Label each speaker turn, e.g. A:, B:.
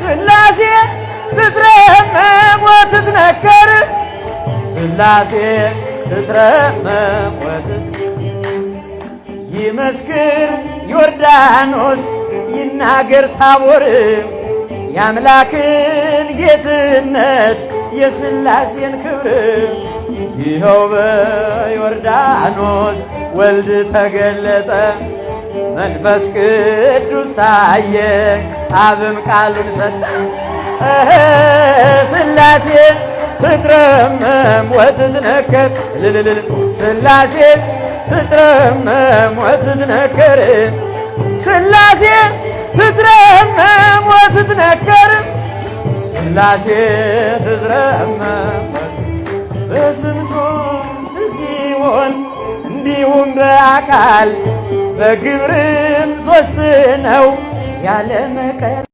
A: ሥላሴ ትትረመም ወትትነከር ሥላሴ ትትረመም ይመስክር ዮርዳኖስ ይናገር ታቦር የአምላክን ጌትነት የሥላሴን ክብር ይኸው በዮርዳኖስ ወልድ ተገለጠ መንፈስ ቅዱስ ታየ አብም ቃሉን ሰጠ ሥላሴ ትትረመም ወትትነከር ልልልል ሥላሴ ትትረመም ወትትነከር ሥላሴ ትትረመም ወትትነከር ሥላሴ ትትረመም በስም ሦስት ሲሆን እንዲሁም በአካል በግብርም ሦስት ነው ያለ መቀላቀል